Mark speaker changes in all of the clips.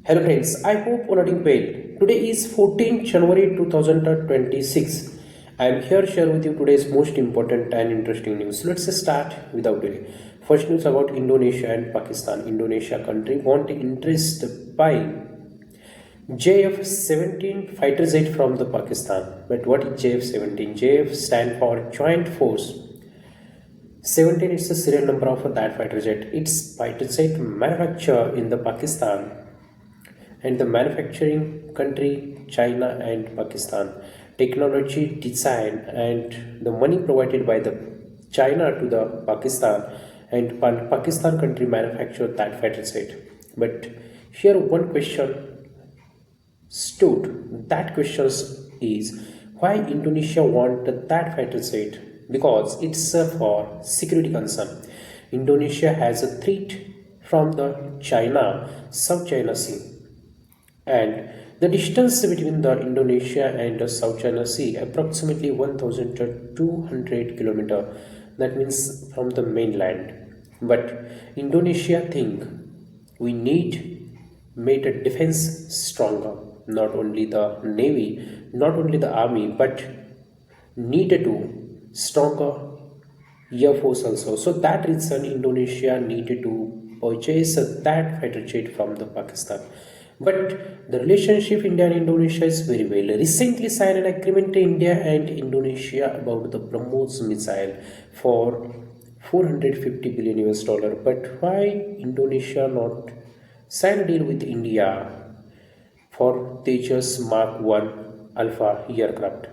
Speaker 1: Hello friends, I hope all are doing well. Today is 14th January 2026. I am here to share with you today's most important and interesting news. Let's start without delay. First news about Indonesia and Pakistan. Indonesia country want interest by JF-17 fighter jet from the Pakistan. But what is JF-17? JF stand for Joint Force 17 is the serial number of that fighter jet. It's fighter jet manufactured in the Pakistan and the manufacturing country China and Pakistan. Technology, design, and the money provided by the China to the Pakistan, and Pakistan country manufactured that fighter jet. But here one question stood. That question is why Indonesia want that fighter jet? Because it's for security concern. Indonesia has a threat from the China, South China Sea, and the distance between the Indonesia and the South China Sea approximately 1200 kilometer. That means from the mainland. But Indonesia think we need made a defense stronger. Not only the navy, not only the army, but needed to stronger Air Force also. So that reason Indonesia needed to purchase that fighter jet from the Pakistan. But the relationship India and Indonesia is very well. Recently signed an agreement India and Indonesia about the BrahMos missile for 450 billion US dollar. But why Indonesia not sign a deal with India for Tejas Mark 1 Alpha aircraft?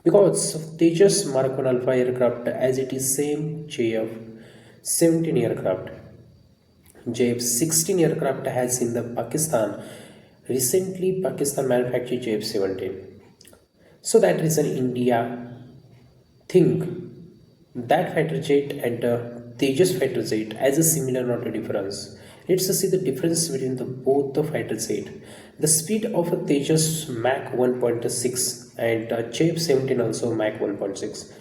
Speaker 1: Because of Tejas Mark 1 Alpha aircraft, as it is same JF 17 aircraft, JF-16 aircraft has in the Pakistan. Recently, Pakistan manufactured JF-17. So that reason India think that fighter jet and Tejas fighter jet as a similar, not a difference. Let's see the difference between the both the fighter jet. The speed of a Tejas Mach 1.6 and JF-17 also Mach 1.6.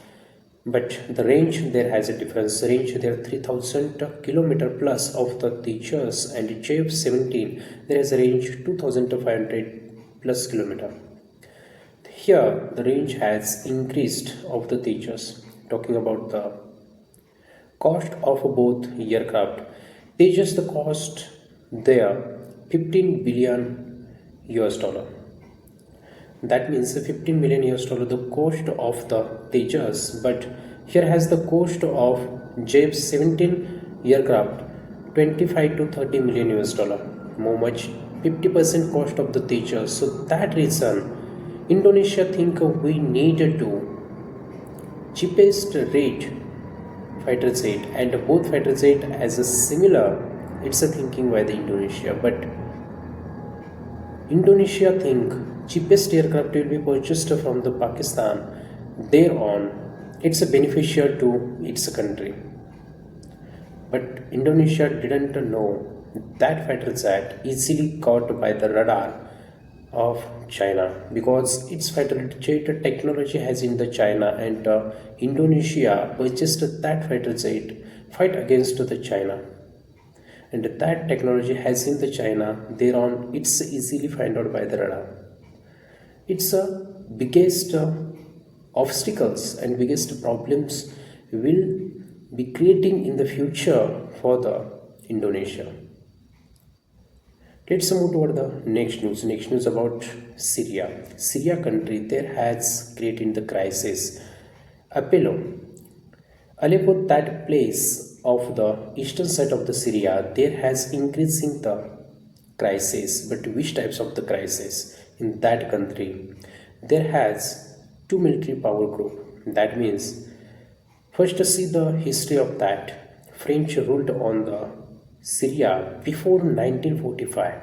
Speaker 1: But the range there has a difference. Range there 3000 kilometer plus of the Tejas, and JF-17 there is a range 2500 plus kilometer. Here the range has increased of the Tejas. Talking about the cost of both aircraft, Tejas the cost there 15 billion US dollar. That means 15 million US dollar the cost of the Tejas, but here has the cost of JF-17 aircraft 25 to 30 million US dollar. More much 50% cost of the Tejas. So that reason Indonesia think we needed to cheapest rate fighter jet, and both fighter jet as a similar, it's a thinking by the Indonesia. But Indonesia think cheapest aircraft will be purchased from the Pakistan. Thereon, it's a beneficial to its country. But Indonesia didn't know that fighter jet easily caught by the radar of China, because its fighter jet technology has in the China, and Indonesia purchased that fighter jet fight against the China, and that technology has in the China. Thereon it's easily find out by the radar. It's a biggest obstacles and biggest problems will be creating in the future for the Indonesia. Let's move toward the next news. Next news about Syria. Syria country there has created the crisis. Aleppo, that place of the eastern side of the Syria, there has increasing the crisis. But which types of the crisis in that country? There has two military power group. That means first to see the history of that. French ruled on the Syria before 1945.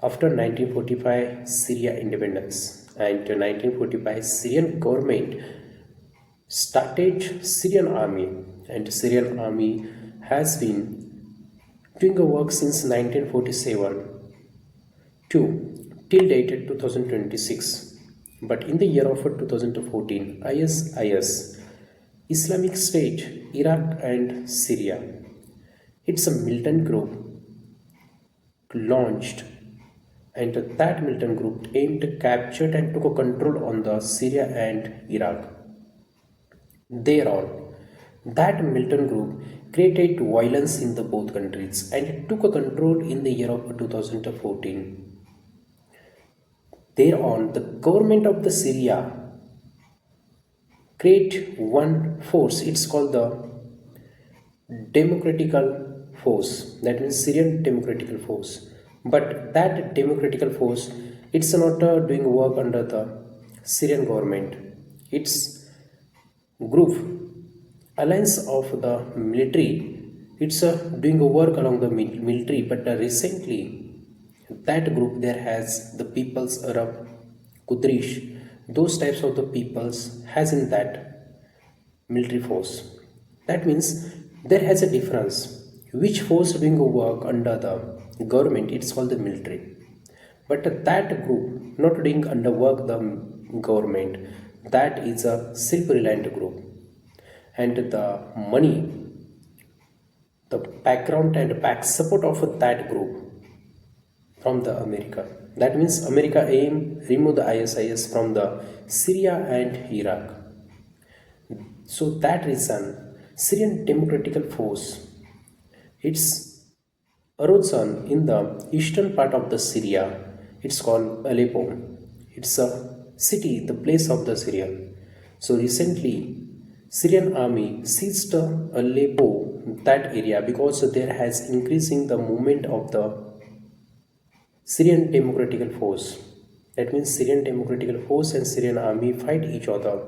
Speaker 1: After 1945 Syria independence, and 1945 Syrian government started Syrian army, and Syrian army has been doing a work since 1947 to till date 2026. But in the year of 2014, ISIS, Islamic State, Iraq and Syria, it's a militant group launched And that militant group aimed, captured, and took a control on the Syria and Iraq. Thereon, that militant group created violence in the both countries and took a control in the year of 2014. Thereon, the government of the Syria create one force. It's called the democratical force, that means Syrian democratical force. But that democratical force, it's not doing work under the Syrian government. It's group alliance of the military. It's doing a work along the military. But recently that group there has the people's Arab Qudrish, those types of the peoples has in that military force. That means there has a difference. Which force doing a work under the government, it's called the military. But that group not doing under work the government, that is a self-reliant group. And the money, the background and back support of that group from the America. That means America aim remove the ISIS from the Syria and Iraq. So that reason, Syrian Democratical Force, it's arisen in the eastern part of the Syria. It's called Aleppo. It's a city, the place of the Syria. So recently, Syrian army seized Aleppo, that area, because there has increasing the movement of the Syrian Democratical Force. That means Syrian Democratical Force and Syrian army fight each other.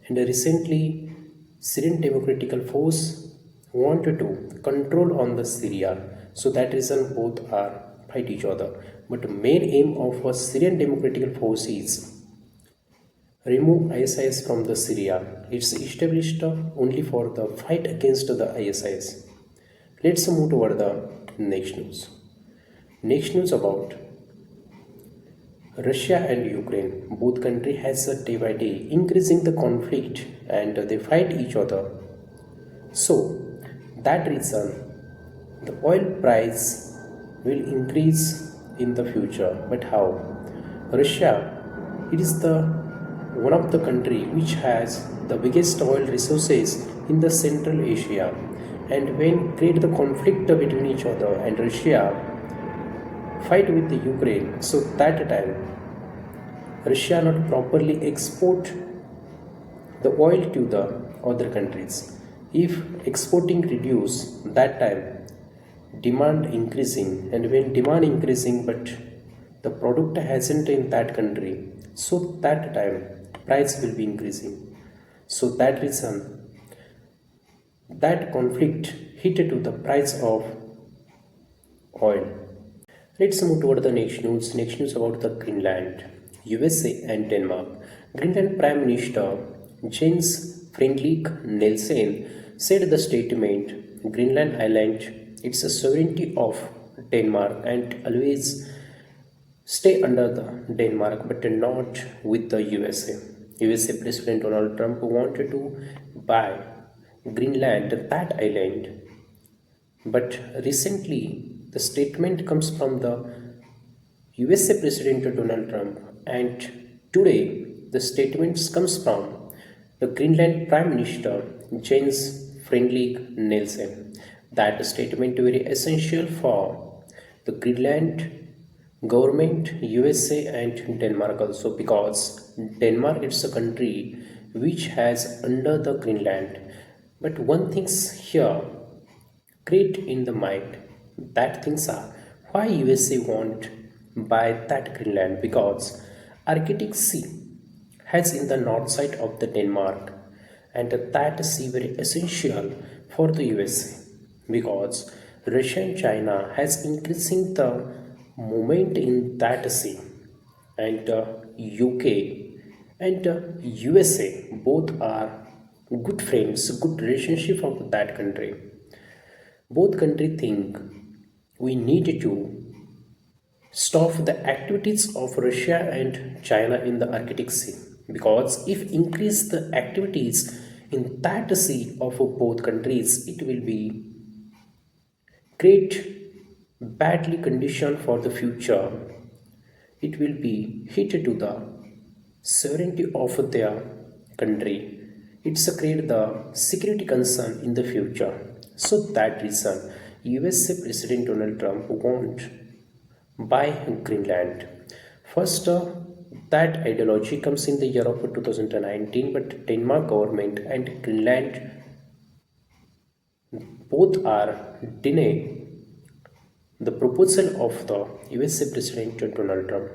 Speaker 1: And recently, Syrian Democratical Force wanted to control on the Syria. So that reason both are fight each other. But the main aim of a Syrian Democratical Force is remove ISIS from the Syria. It's established only for the fight against the ISIS. Let's move toward the next news. Next news about Russia and Ukraine. Both country has a day by day increasing the conflict and they fight each other. So that reason the oil price will increase in the future. But how? Russia, it is the one of the country which has the biggest oil resources in the Central Asia, and when create the conflict between each other and Russia fight with the Ukraine, so that time Russia not properly export the oil to the other countries. If exporting reduce, that time demand increasing, and when demand increasing but the product hasn't in that country, so that time price will be increasing. So that reason that conflict hit to the price of oil. Let's move toward the next news. Next news about the Greenland, USA and Denmark. Greenland Prime Minister Jens Friedrich Nielsen said the statement, Greenland Island, it's a sovereignty of Denmark and always stay under the Denmark but not with the USA. USA President Donald Trump wanted to buy Greenland, that island. But recently, the statement comes from the USA President Donald Trump, and today the statement comes from the Greenland Prime Minister Jens Friedrich Nielsen. That statement very essential for the Greenland government, USA and Denmark also, because Denmark is a country which has under the Greenland. But one thing's here create in the mind, that things are why USA want buy that Greenland, because Arctic Sea has in the north side of the Denmark, and that sea very essential for the USA, because Russia and China has increasing the movement in that sea, and UK and USA both are good friends, good relationship of that country. Both country think we need to stop the activities of Russia and China in the Arctic Sea, because if increase the activities in that sea of both countries, it will be great badly condition for the future it will be hit to the sovereignty of their country. It's a create the security concern in the future. So that reason, USA President Donald Trump won't buy Greenland. First, that ideology comes in the year of 2019, but Denmark government and Greenland both are denying the proposal of the USA President Donald Trump.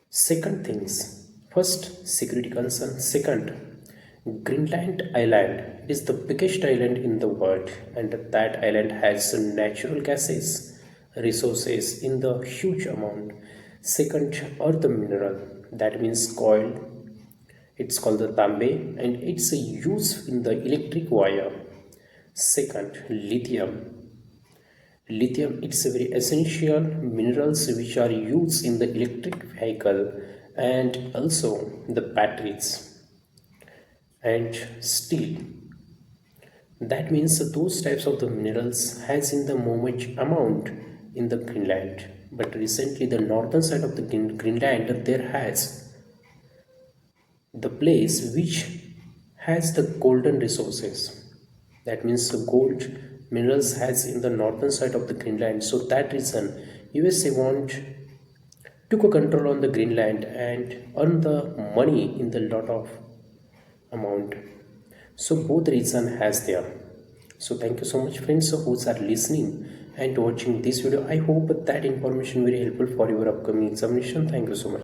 Speaker 1: Second things, first security concern. Second, Greenland island is the biggest island in the world, and that island has natural gases resources in the huge amount. Second, earth mineral, that means coal. It's called the tambe, and it's used in the electric wire. Second, lithium. Lithium, it's a very essential minerals which are used in the electric vehicle and also the batteries. And steel, that means those types of the minerals has in the much amount in the Greenland. But recently the northern side of the Greenland there has the place which has the golden resources. That means the gold minerals has in the northern side of the Greenland. So that reason USA want took a control on the Greenland and earn the money in the lot of amount. So both reason has there. So thank you so much friends who are listening and watching this video. I hope that information very helpful for your upcoming examination. Thank you so much.